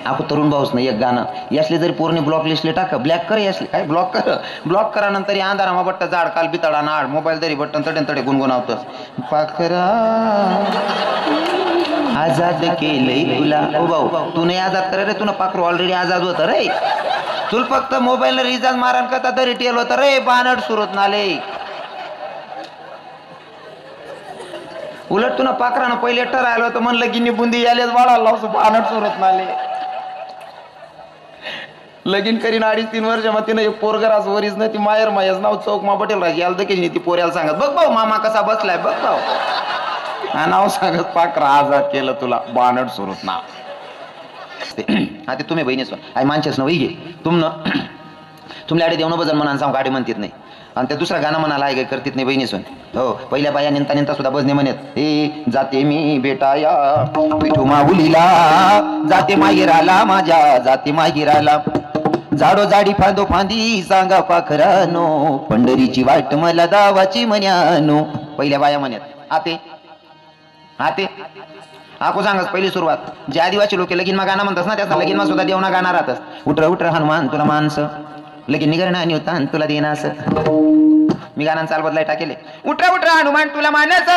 आपण तरुण भाऊच नाही एक गाणं यासले जरी पूर्ण ब्लॉक लिस्टले टाका ब्लॅक कर यासले काय ब्लॉक करा नंतर अंधारामा बट्ट झाड काल बिताडा नाड मोबाईल तरी बट्टन तडे तडे गुणगुणावतस पाखरा आजाद केलंय तुला ओ भाऊ तू नाही आजाद कर रे तुला पाखरू ऑलरेडी आजाद होत रे तुला फक्त मोबाईल रिचार्ज मारण करता तरी टेल होत रे बानड सुरत नाले उलट तुला पाखरानं पहिले ठरायला होतं म्हणलं गिन्नी बुंदी यालेच वाढायला लावसो बानड सुरत नाले लगीन करीन 2.5-3 वर्ष मग तिनं एक पोरगरास वरीच नाही ती मायर मायच नाव चौक मा पटेल राज याला देखील ती पोऱ्याला सांगत बघ भाऊ मामा कसा बसलाय बघ भाऊ नाव सांगत पाखरा आजाद केलं तुला बानड सुरत ना ते तुम्ही बहिणीच आई माणसेच ना वही घे तुमल्या आडे देऊन बजन म्हणा सांग गाडी म्हणतात नाही आणि ते दुसरा गाणं म्हणाला आहे करतीत नाही बहिणीसून हो पहिल्या बाया निंता निंता सुद्धा बजने म्हणत ए जाते मी बेटा या पिठू माऊलीला जाते माहिराला माझ्या जाते माहिराला झाडो जाडी फांदो फांदी सांगा पाखरानो पंढरीची वाट मला दावाची म्हण्यानो पहिल्या बाया म्हणत आते आको सांगस पहिली सुरुवात जे आदिवासी लोक लगीन मा गाणं म्हणतात ना त्याचा लगीन मा सुद्धा देवना गाणं राहतस उठर हनुमान तुला माणसं लगीन निघर ना निवता तुला देना असं मी गाणं चाल बदलाय टाकेले उठर हनुमान तुला मानस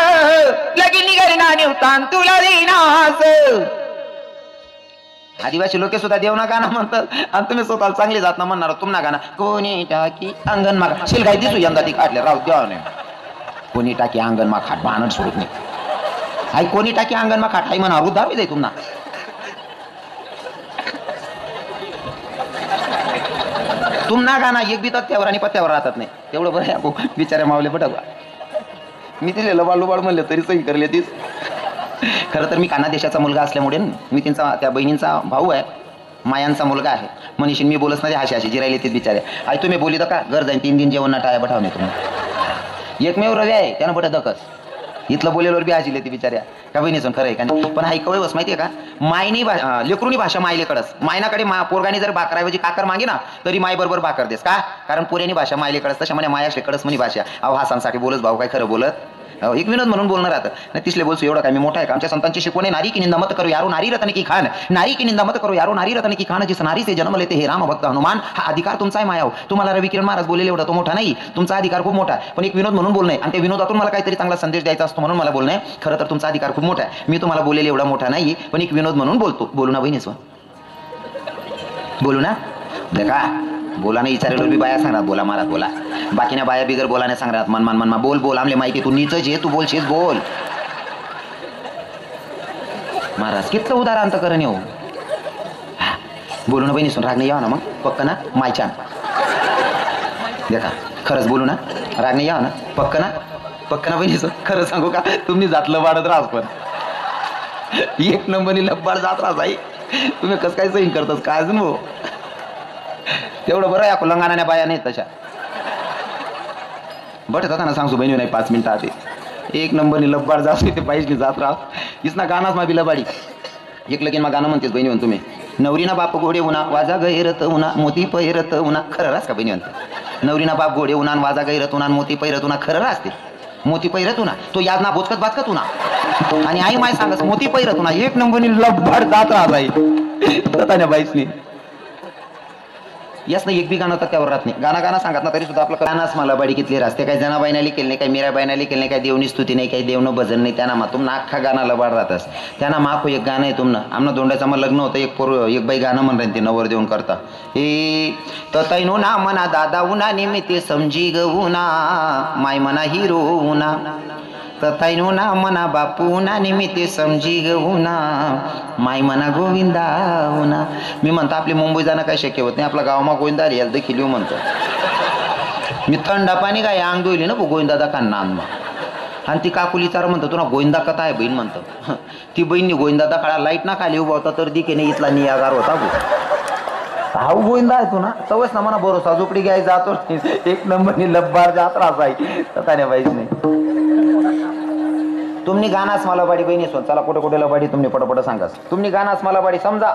लगीन निघर ना निवता तुला देना असं आदिवासी लोक सुद्धा देवना गाणं म्हणतात आणि तुम्ही स्वतःला चांगली जात ना म्हणणार तुम्हाला गाणं कोणी टाकी अंगण मा शिलगाई दिसू यंदा ती काढले राहू देवा नाही कोणी टाकी अंगण मा खाट बाणड सोडत नाही आई कोणी टाकी अंगण मा खाट आई म्हणा उदावी जाई तुम्हाला तुम्हाला गाणं एक बी तत्यावर आणि पत्त्यावर राहतात नाही तेवढं बरं आहे बिचारे मावले बटवा मी तिले लबाड लुबाड म्हणले तरी सही करले तीच खरं तर मी काना देशाचा मुलगा असल्यामुळे मी त्यांचा त्या बहिणींचा भाऊ आहे मायांचा मुलगा आहे मनीषीन मी बोलत नाही हाशी जिरायले तेच बिचारे आई तुम्ही बोली का घर जाईन 3 दिन जेवण ना टाळ्या बठावणे तुम्ही एकमेव रवी आहे त्यानं बट दकस इथलं बोलेल्यावर बी आजीले ती बिचाऱ्या का बहिणीसून खरं आहे का नाही पण हा कवळ बस माहितीये का मायनी लेकरुनी भाषा मायलेकडच मायनाकडे पोरगानी जर भाकराऐवजी काकर मागे ना तरी माय बरोबर भाकर देस का कारण पोऱ्यानी भाषा मायलेकडच तशा म्हणे मायाशेकडच म्हणे भाषा अहो हासांसाठी बोलत भाऊ काय खरं बोलत एक विनोद म्हणून बोलणार राहतं नाही तिसले बोलसो एवढं काय मी मोठा आहे का आमच्या संतांची शिकवणे नारी की निंदा मत करो यारो नारी रतन की खान नारी की निंदा मत करो यारो नारी रतन की खान जिस नारी से जन्म लेते हे राम भक्त हनुमान हा अधिकार तुमचा आहे मायाव तुम्हाला रवी किरण महाराज बोलले एवढा तो मोठा नाही तुमचा अधिकार खूप मोठा आहे पण एक विनोद म्हणून बोलणे आणि त्या विनोदातून मला काहीतरी चांगला संदेश द्यायचा असतो म्हणून मला बोलणे खरं तर तुमचा अधिकार खूप मोठा आहे मी तुम्हाला बोललेले एवढा मोठा नाही पण एक विनोद म्हणून बोलतो बोलू ना बहिणीसो बोलू ना देखा बोला नाही विचारेल बी बाया सांगणार बोला महाराज बोला बाकीना बाया बिगर बोलाने सांगणार मन बोल आमले माहिती तू नीच जे तू बोलशीस बोल महाराज कितलं उदाहरण तर करण येऊ बोलू ना बहिणी सुन राग नाही यावं ना मग पक्क ना मायच्यान देखा खरंच बोलू ना राग नाही यावं ना पक्क ना बहिणी सुन खरं सांगू का तुम्ही जातलं वाढत राहस पण एक नंबरनी लब्बाड जात राहस आई तुम्ही कसं काय सही करतात काय अजून भाऊ तेवढं बरं आहे लंगाणाने बाया नाहीत तशा बट आता ना सांगतो बहिणी नाही 5 मिनिटं आधी एक नंबरनी लब्बाड जात ते पाहिजे जात राहा इसना गाणाच मा बिला बाडी एक लगीन मा गाणं म्हणतेस बहिणी म्हणून तुम्ही नवरीना बाप घोडे उन्हा वाजा गैरत उन्हा मोती पैरत उन्हा खरं रास का बहिणी म्हणते नवरीना बाप घोडे उन्हा वाजा गैरत उन्हा मोती पैरत उन्हा खरं रासते मोती पैरत उन्हा तो याद ना बोचकत बाचकत उन्हा आणि आई माय सांगस मोती पैरत उन्हा एक नंबरनी लब्बाड जात राहा बाई तताने बाईसनी यस नाही एक बी गाणं तर त्यावर राहत नाही गाणं सांगत ना तरी सुद्धा आपलं गाणंच मला बाडी कितली रस्ते काही जनाबाईना लिखेल नाही काही मीराबाईना लिखेल नाही काही देवनी स्तुती नाही काही देवनं भजन नाही त्यांना मा तुम्हाला अख्खा गाणं लबाड राहतस त्यांना माखो एक गाणं आहे तुम्हाला आमना दोंड्याचं मग लग्न होतं एक बाई गाणं म्हणून ते नवर देऊन करता ए तैनो ना मना दादा उना निमित्ते समजी गवुना माय मना हिरो उना तथैनो ना मना बापू ना निमित्ते समजी गवुना माय मना गोविंदा उना मी म्हणतो आपली मुंबई जाणं काय शक्य होत नाही आपला गावामा गोविंदा याला देखील येऊ म्हणतो मी थंडा पाणी काय अंग दोयली ना गोविंदा दाखा नानमा आणि ती काकुली चार म्हणतो तुला गोविंदा कथा आहे बहीण म्हणतो ती बहीणनी गोविंदा दाखा लाईट ना खाली उभा होता तर दिकेने इथला नियागार होता हाऊ गोविंदा आहे तू ना तवच ना म्हणा भरोसा झोपडी घ्याय जातो एक नंबरनी लब्बार जात राहाय तथाने पाहिजे नाही तुम्ही गाणाच मला बाडी बहिणी सोन चला कुठे कुठे लबाडी तुम्ही पटपट सांगास तुम्ही गाणाच मला बाडी समजा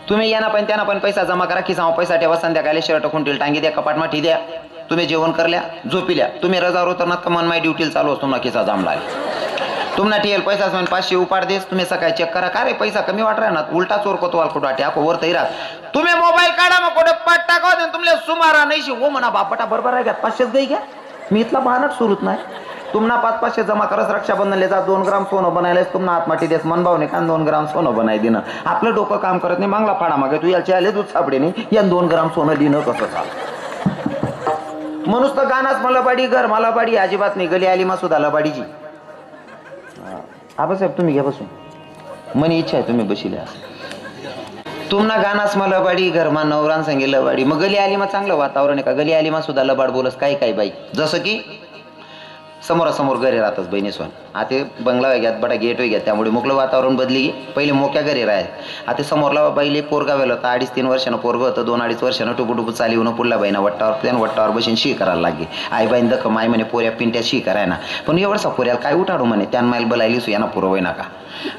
तुम्ही यांना पण त्यांना पण पैसा जमा करा की पैसा ठेवा संध्याकाळी शर्ट खुंटील टांगी द्या कपाट माठी द्या तुम्ही जेवण करल्या झोपिल्या तुम्ही रजावर उतरणार का मन माय ड्युटीला चालू असतो ना किसा जाम लागेल तुम्हाला टीएल पैसा 500 उपाड देस तुम्ही सकाळी चेक करा का रे पैसा कमी वाट राहणार उलटा चोर कोतवाल कुठं वाटे आपण वर तरी राहत तुम्ही मोबाईल काढा मग कुठे पाठ टाका तुमले सुमारा नाही हो म्हणा बापटा बरोबर आहे घ्या 500 गई घ्या मी इथला बहानच सुरूच नाही तुम्हाला 500 जमा करस रक्षाबंधनले जा 2 ग्राम सोनं बनायलाच तुम्हाला आत्माटी देस मनभावने का 2 ग्राम सोनं बनाय देणं आपलं डोकं काम करत नाही मागला फाडा मागे तू याच्या आले दूध सापडे नाही या 2 ग्राम सोनं देणं कसं चाल म्हणून तर गाणाच मला बाडी घर मला बाडी अजिबात नाही गली आली मा सुद्धा लबाडीची आबासाहेब तुम्ही घ्या बसून मनी इच्छा आहे तुम्ही बसिल्या तुम्हाला गाणाच मला लबाडी घरमा नवरान सांगे लबाडी मग गली आली मग चांगलं वातावरण आहे का गली आली मग सुद्धा लबाड बोलस काय काय बाई जसं की समोरासमोर घरी राहतच बहिणी सोन आता बंगला घ्यात बडा गेट घ्या त्यामुळे मोकळं वातावरण बदली गे पहिले मोक्या घरी राहत आता समोरला बाईले पोरगा वेल होता 2.5-3 वर्षानं पोरगं होतं 2-2.5 वर्षानं टुकू चाली येऊन पुढल्या बाईना वट्टावर बसून शी करायला लागली आई बाईन दख माय म्हणे पोऱ्या पिंट्या शी करायना पण एवढसा पोऱ्याला काय उठाडू म्हणे त्यान माईल बलायलीस यांना पुरवय नका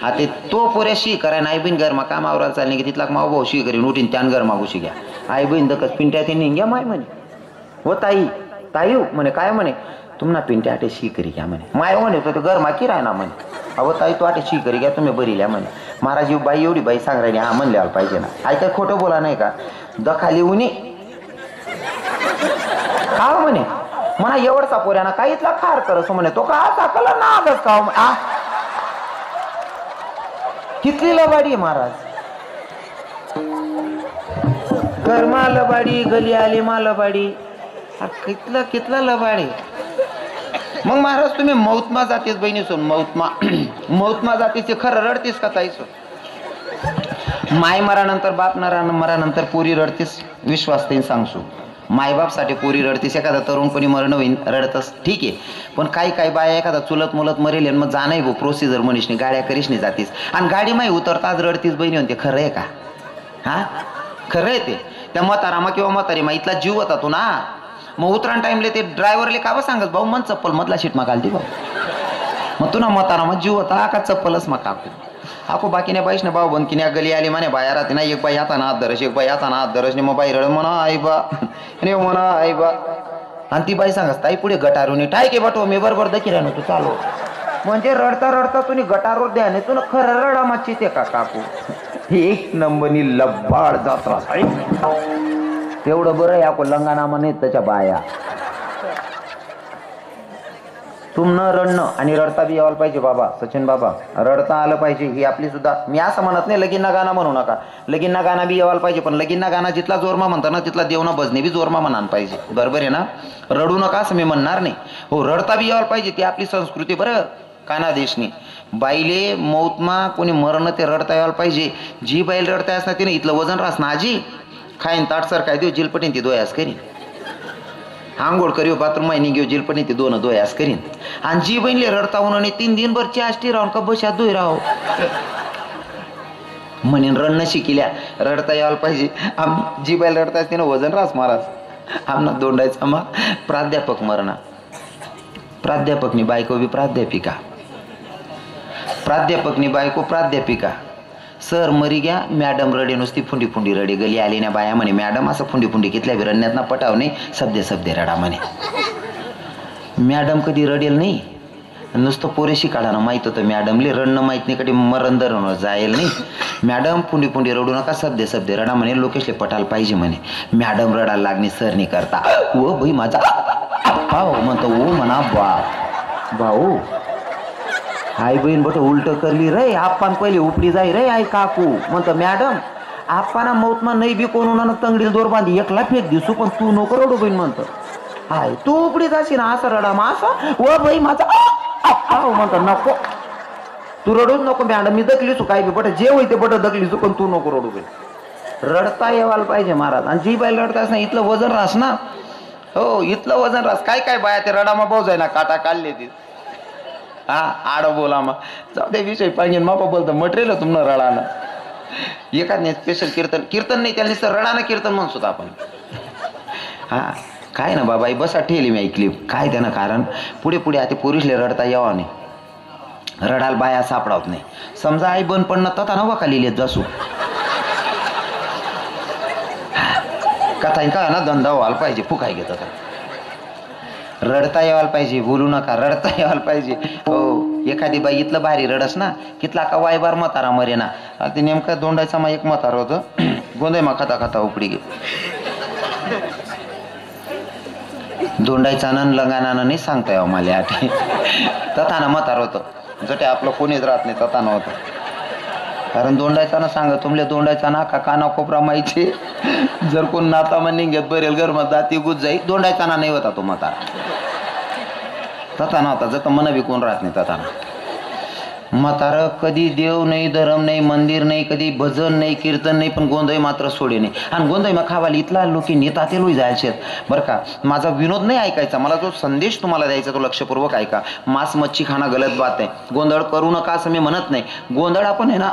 आता तो पोऱ्या शी करायना आई बहीण घर मा कामावर चालली की तिथला माऊ भाऊ शी करीन उठीन त्यान घर मागूशी घ्या आई बहीण दखच पिंट्या त्यांनी घ्या माय म्हणे हो ताई म्हणे काय म्हणे तुम्हाला पिंट्या आटे शी करी घ्या म्हणे माय म्हणे तो घर माकी राह ना म्हणे अहो ताई तो आटे शी करी घ्या तुम्ही बरी ल्या म्हणे महाराज जीव बाई एवढी बाई सांग राहिली हा म्हणले पाहिजे ना आई काय खोटं बोला नाही का दखाली उनी का म्हणे म्हणा एवढचा पोऱ्याना काहीतला खार करस म्हणे तो का चाकला ना आगच का कितली लबाडी महाराज घरमा लबाडी गली आली मा लबाडी कितला लबाडी मग महाराज तुम्ही मौतमा जातीस बहिणी सोन मौतमा जातीस खरं रडतीस का ताईसो माय मरानंतर बाप मरानंतर पोरी रडतीस विश्वास त्यांनी सांगसू मायबापसाठी पोरी रडतीस एखादा तरुणपणी मरण होईन रडतस ठीक आहे पण काही बाया एखादा चुलत मुलत मरेल मग जाणं भाऊ प्रोसिजर मनीषने गाड्या करीशने जातीस आणि गाडी माही उतरताच रडतीस बहिणी म्हणते खरं आहे का हा खरं आहे ते त्या म्हातारामा किंवा म्हातारी मा इथला जीव होता तू ना मग उतरान टाइमले ते ड्रायव्हरले का बा सांगत भाऊ मन चप्पल मधला शीट मा घालती भाऊ मग तू ना म्हातारामा जीव होता का चप्पलच मा काकू आको बाकीने बाईश भाऊ बनकीने गली आली म्हणे बाया राहते ना एक बाई आता ना हात धरस एक बाई आता ना हात धरस मग बाई रड म्हणा आई बा आणि ती बाई सांगस ताई पुढे गटारून टाय के बटो मी बरोबर दखी राहणं तू चालू म्हणजे रडता तुम्ही गटारोर द्या नाही तू खरं रडा माची ते का काकू एक नंबरनी लब्बाड जात्रा तेवढं बरं या को लंगानामा नाही त्याच्या बाया तुम न रडणं आणि रडता बी यावं पाहिजे बाबा सचिन बाबा रडता आलं पाहिजे ही आपली सुद्धा मी असं म्हणत नाही लगीनना गाणं म्हणू नका लगीनना गाणं बी यावं पाहिजे पण लगीनना गाणं जिथला जोरमा म्हणता ना तिथला देवना भजने बी जोरमा म्हणान पाहिजे बरोबर आहे ना रडू नका असं मी म्हणणार नाही हो रडता बी यावं पाहिजे ती आपली संस्कृती बरं काना देशनी बाईले मौतमा कोणी मरण ते रडता यावं पाहिजे जी बाईल रडता असणार तिने इथलं वजन राहस ना आजी खाईन ताटसर काय देऊ जिलपटीन ती दोयास करीन आंघोळ करियो बाथरूम माहिनी घेऊ जिलपटीन ती दोन दोयास करीन आणि जी बहिणले रडता म्हणून 3 दिनभर चाष्टी राहून का बशात दोय राहो म्हणेन रडणं शिकिल्या रडता यायला पाहिजे जी बाईल रडता तिनं वजन राहस महाराज आमना दोंडायचा मग प्राध्यापक मरणा प्राध्यापकनी बायको बी प्राध्यापकनी बायको प्राध्यापिका सर मरी गया मॅडम रडे नुसती फुंडी रडे गली आली ना बाया म्हणे मॅडम असं फुंडी कितल्या बी रडण्यात ना पटाव नाही शब्दे रडा म्हणे मॅडम कधी रडेल नाही नुसतं पोरेशी काढानं माहीत होतं मॅडमले रडणं माहीत नाही कधी मरण धरण जाईल नाही मॅडम फुंडी रडू नका शब्दे रडा म्हणे लोकेशले पटायला पाहिजे म्हणे मॅडम रडायला लागणे सर नाही करता ओ भाई माझा भाऊ म्हणतो ओ म्हणा भाऊ आई बहीण बट उलट करली रे आपण पहिले उपडी जाई रे आई काकू म्हणतो मॅडम आपणा मौतमा नाही बी कोण तंगडील दोर बांधी एकला फेक दिसू पण तू नको रडू बहीण म्हणतो हाय तू उपडी जाशी ना असं रडा मा असं ओ बाई माझा म्हणतो नको तू रडूच नको मॅडम मी दकलीसू काय बी बट जे होते बट दकलीसू पण तू नको रडू बहीण रडता येवायला पाहिजे महाराज आणि जी बाई रडतास ना इथलं वजन राहस ना हो इथलं वजन राहस काय बाया ते रडामा भाऊ जाय ना काटा काढले ती हा आड बोला मग जाऊ दे विषय पाहिजे मापा बोलतो मटेरियल तुम्हाला रडाना एखाद्या स्पेशल कीर्तन नाही त्याला नुसतं रडाना कीर्तन म्हणतो आपण हा काय ना बाबा बसा ठेवली मी ऐकली काय त्यानं कारण पुढे आता पुरुषले रडता यावा नाही रडाल बाया सापडावत नाही समजा आई बंद पडणं तथा नवा का लिहिलेत जासू कथा का ना धंदा व्हायला पाहिजे फुकाय घेत रडता यावायला पाहिजे बोलू नका रडता यावायला पाहिजे हो एखादी बाई इथलं भारी रडस ना, कितला का वायबार म्हातारा मरे ना. ते नेमका दोंडायचा मा एक म्हातारा होतं, गोंधळ मा खाता खाता उपडी गे. दोंडायचा न लंगानानं नाही सांगता येऊ मला आठी. तथानं म्हातार होतं, जटे आपलं कोणीच राहत नाही तथानं होतं. कारण दोंडायचा ना सांग तुमले दोंडायचा ना का काना कोपरा माहिती, जर कोण नाता म्हणून घेत बरेल गरमात जाती गुज जाई. दोंडायचा ना नाही होता तो म्हातारा, तथा नव्हता. जत मन बी कोण राहत नाही तथा. म्हातार कधी देव नाही, धर्म नाही, मंदिर नाही, कधी भजन नाही, कीर्तन नाही, पण गोंधळ मात्र सोडे नाही. आणि गोंधळ मग खावाली इथला लोक नेता लोई जायचे बरं का. माझा विनोद नाही ऐकायचा, मला जो संदेश तुम्हाला द्यायचा तो लक्षपूर्वक ऐका. मांस मच्छी खाणं गलत बात आहे, गोंधळ करू नका असं मी म्हणत नाही. गोंधळ आपण आहे ना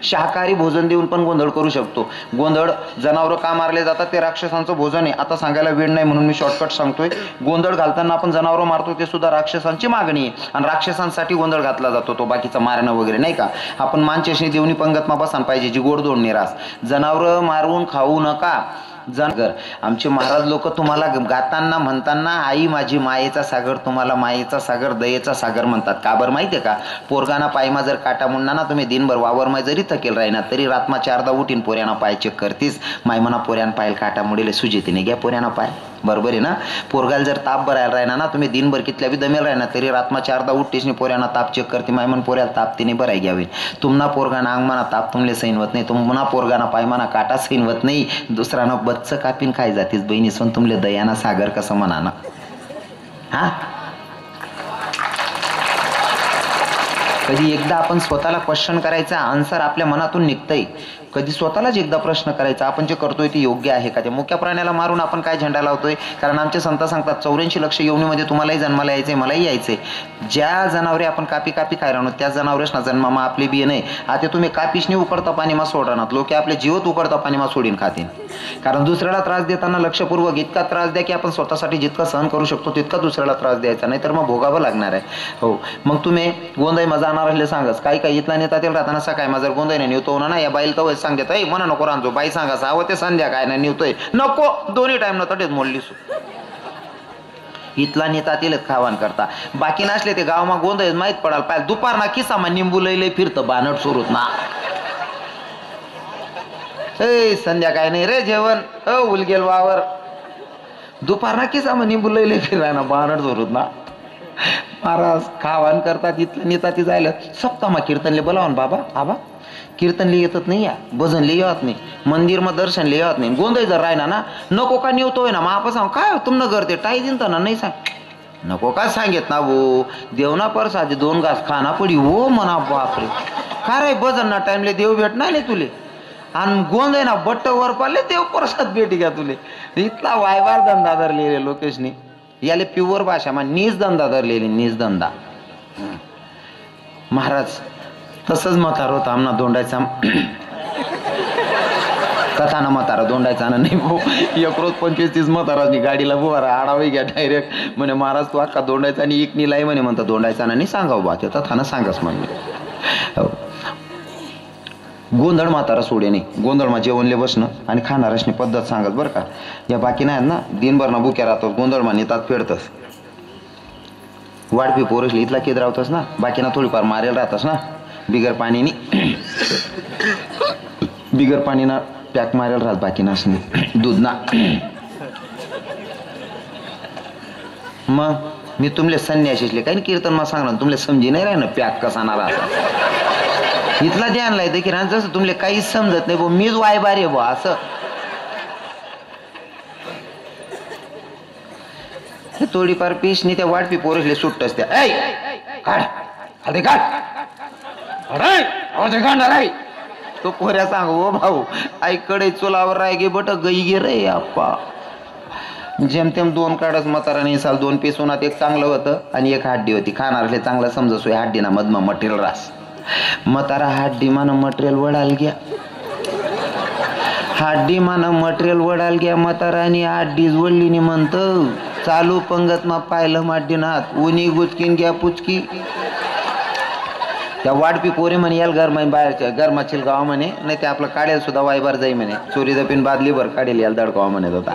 शाकाहारी भोजन देऊन पण गोंधळ करू शकतो. गोंधळ जनावरं का मारले जातात ते राक्षसांचं भोजन आहे. आता सांगायला वेळ नाही म्हणून मी शॉर्टकट सांगतोय. गोंधळ घालताना आपण जनावरं मारतो ते सुद्धा राक्षसांची मागणी आहे, आणि राक्षसांसाठी गोंधळ घातला जातो तो, बाकीचा मारणं वगैरे नाही का. आपण मानचेशनी देवनी पंगतमा बसायला पाहिजे, जी गोडधोड निरास. जनावरं मारून खाऊ नका. जनगर आमचे महाराज लोक तुम्हाला गाताना म्हणताना आई माझी मायेचा सागर, तुम्हाला मायेचा सागर दयेचा सागर म्हणतात. का बरं माहितीये का. पोरगाना पायमा जर काटा मुंडना ना तुम्ही दिनभर वावरमाय जरी थकेल राहिना तरी रातमा 4दा उठीन पोऱ्याना पाय चेक करतीस. मायमना पोऱ्यान पायल काटा मुडेले सुजेतीने घ्या पोऱ्याना पाय, बरोबर आहे ना. पोरगाला जर ताप भरायला राहिना ना तुम्ही दिनभर कितल्या बी दमेल राहिना तरी रातमा 4दा उठतीस पोऱ्याना ताप चेक करते. मायमन पोऱ्याला ताप तिने बराय घ्यावी. तुम्हाला पोरगाना अंगमाना ताप तुमले सैन होत नाही, तुम्हाला पोरगाना पायमाना काटा सैन होत नाही. दुसरानं बच्च कापीन खाय जातीस बहिणी सोन तुमले दयाना सागर कसं म्हणा ना. हा कधी एकदा आपण स्वतःला क्वेश्चन करायचा, आन्सर आपल्या मनातून निघतंय. कधी स्वतःलाच एकदा प्रश्न करायचा, आपण जे करतोय ते योग्य आहे का. ते मुक्या प्राण्याला मारून आपण काय झेंडा लावतोय. कारण आमचे संत सांगतात 84 लक्ष योनीमध्ये तुम्हालाही जन्माला यायचंय, मलाही यायचंय. ज्या जनावरे आपण कापी कापी खाय राहणार त्या जनावरेच ना जन्मामा आपले बी नाही. आता तुम्ही कापीशनी उकडता पाणीमा सोडणार, लोक आपले जीवत उकडता पाणीमा सोडीन खातील. कारण दुसऱ्याला त्रास देताना लक्षपूर्वक इतका त्रास द्या की आपण स्वतःसाठी जितका सहन करू शकतो तितका दुसऱ्याला त्रास द्यायचा, नाही तर मग भोगावं लागणार आहे. हो मग तुम्ही गोंधळ मजा जाणार असले सांगस. काही काही इथला नेता तेल राहताना सकाळी माझा गोंधळ नाही नेतो ना या बाईल तर सांगत आहे म्हणा नको रांजो बाई सांगा सावं ते संध्याकाळ नाही निवतोय नको दोन्ही टाइम न तटेच मोडलीस. इथला नेता तेलच खावान करता. बाकी नसले ते गावमा गोंधळ माहीत पडाल पाहिजे. दुपार ना किसामा निंबू लई फिरतं बानट सुरूत ना. संध्याकाळ नाही रे जेवण उलगेल वावर. दुपार ना किसामा निंबू लई फिराय ना बानट सुरूत ना. महाराज खावान करतात. इथलं नेता ती जायला सप्तामा कीर्तनले बोलावन बाबा आबा कीर्तनले येतच नाही, या भजनले येत नाही, मंदिर मध्ये दर्शनले येत नाही. गोंधळ जर राहिना ना नको का निवतोय ना मग आपण सांग काय तुमनं करते टाई दिन ना नाही सांग नको का सांगेत ना वो देवना परसाद 2 घास खाना पडी हो म्हणा. बापरे काय रे भजन ना टाइमले देव भेटणार नाही तुले, आणि गोंधळ ना बट्ट वर पाले देव परसाद भेटी घ्या तुले. इथला वायवार धंदा धरलेले लोकेशनी याले प्युअर भाषा मा नीज धंदा धरलेली नीज धंदा. महाराज तसंच म्हातार होता आमना दोंडायचा कथाना म्हातारा दोंडायचा ना नाही भाऊ. 1 रोज 25-30 म्हातारानी गाडीला बुवारा आडावी घ्या डायरेक्ट म्हणे महाराज तू अख्खा दोंडायचा आणि एक निलाई म्हणे म्हणता दोंडायचा ना नाही सांगाव बा ते तथाना सांगस म्हणे. गोंधळ म्हातारा सोडे नाही. गोंधळमा जेवणले बसणं आणि खाणारसनी पद्धत सांगत बरं का. या बाकी नाही ना दिनभर ना बुक्या राहतो गोंधळमा नेतात फेडतस वाढपी पोरसली इथला केद राहतस ना बाकी ना थोडीफार मारेल राहतस ना बिगर पाणीनी बिगर पाणी ना पॅक मारेल राहत बाकी ना दूध ना. मग मी तुमले संन्याशीले काही कीर्तन मा सांगणार तुमले समजी नाही राह ना पॅक कसा ना राहता. इथला ध्यानला येतं की जसं तुमले काहीच समजत नाही मीच वायबार आहे बा असं. थोडीफार पीसनी त्या वाढपी पोरसले सुट्टच त्या काढ अरे काढ तो पोऱ्या सांग ओ भाऊ आईकडे चुलावर राय गे बट गई गे रे अप्पा. जेमतेम 2 काढच म्हाताराने साल 2 पीस होणार. एक चांगलं होतं आणि एक हड्डी होती. खाणारले चांगलं समजसोय हड्डी ना मधमा मटेरियल रास. म्हातारा हड्डी मान मटेरियल वडाल घ्या हड्डी मान मटेरियल वडाल घ्या म्हाताराने हड्डीच वडली म्हणत चालू पंगत मा पाहिलं माड्डीनात उनी गुचकीन घ्या पुचकी. त्या वाढपी पोरे म्हणे याल गरमा बाहेरच्या गरमाचील गाव म्हणे नाही ते आपलं काढेल सुद्धा वायबार जाई म्हणे चोरी दपीन बादलीभर काढेल याल दडगाव म्हणत होता.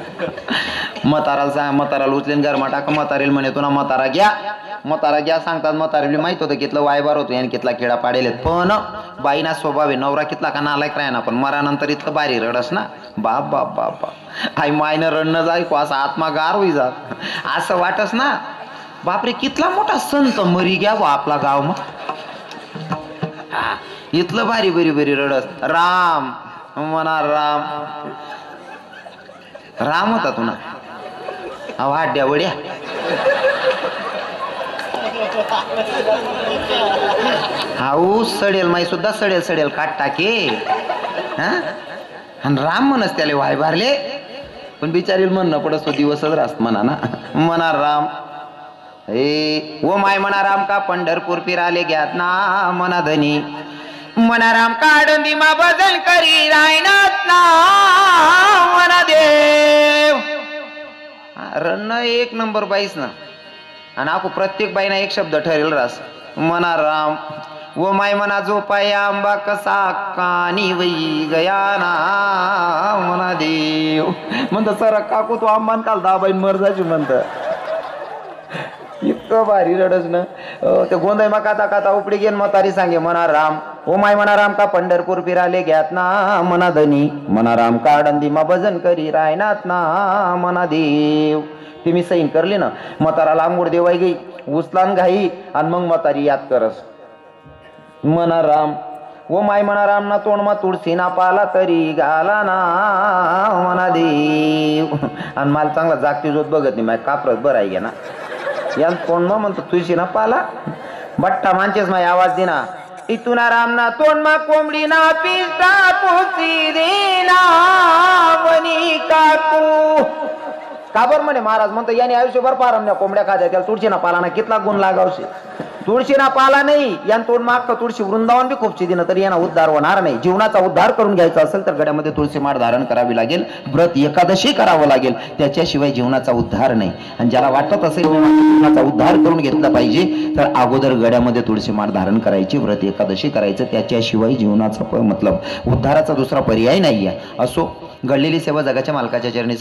म्हाताराला उचलेन गरमा टाक म्हातारेल म्हणे तुला म्हातारा घ्या सांगतात म्हातारेला माहित होतं कितलं वायबार होतो आणि कितला किडा पाडेल पण बाईना स्वभाव आहे नवरा कितला का नालायक राही ना पण मरानंतर इतकं बारी रडस ना बाप बाप बाप बाप आई मायनं रडणं जायको असा आत्मा गार होई जात असं वाटस ना बापरे कितला मोठा संत मरी घ्या बा आपला गाव मग इथलं भारी बरी बरी रडस राम म्हणा राम होता तू ना वाड्या वड्या हाऊ सडेल माई सुद्धा सडेल काट टाके हा आणि राम म्हणस त्याले वाय भरले पण बिचारील म्हणणं पडस तो दिवसच रास्त म्हणा ना म्हणा राम ए ओ माय म्हणा राम का पंढरपूर फिराले घ्यात ना मना धनी मना राम काढून मा बदल करी रायनाथ ना मना देव रण एक नंबर बाईस ना आणि आपण प्रत्येक बाईना एक शब्द ठरेल रास मना राम व माय मना जो पाया आंबा कसा कानी वई गया ना मना देव म्हणत सर काकू तू आंबान काल दाबाईन मर जायची म्हणत इतकं भारी रडस ना ते गोंधळ मा काता उपडी घेन म्हातारी सांगे मना राम ओ माय मना राम का पंढरपूर फिराले घ्यात ना मना धनी मना राम काढंदी मा भजन करी रायनाथ ना मना देव ती मी सैन करली ना म्हाताराला आंघोळ देवाई गई उचलान घाई आणि मग म्हातारी याद करस मना राम ओ माय मना राम ना तोंड मा तुळशी ना पाला तरी घाला ना मना देव आणि मला चांगला जागती जोत बघत नाही माय कापरत बरं आहे ना या तोंड मा म्हणतो तुळशी ना पाला बट्टा मानचेस माय आवाज देना इथून राम ना तोंड मा कोंबडी ना पिस्ता पुसी देना वनी काकू काबर म्हणे महाराज म्हणतो याने आयुष्यभर पारमण्या कोंबड्या खाद्या त्याला तुळशीना पालाना कितला गुण लागावशे तुळशीना पाला नाही यान तोंड मागतं तुळशी वृंदावन बी खूपशी दिनं तरी यांना उद्धार होणार नाही जीवनाचा उद्धार करून घ्यायचा असेल तर गड्यामध्ये तुळशी माळ धारण करावी लागेल व्रत एकादशी करावं लागेल त्याच्याशिवाय जीवनाचा उद्धार नाही आणि ज्याला वाटत असेल जीवनाचा उद्धार करून घेतला पाहिजे तर अगोदर गड्यामध्ये तुळशी माळ धारण करायची व्रत एकादशी करायचं त्याच्याशिवाय जीवनाचा मतलब उद्धाराचा दुसरा पर्याय नाहीये असो घडलेली सेवा जगाच्या मालकाच्या चरणी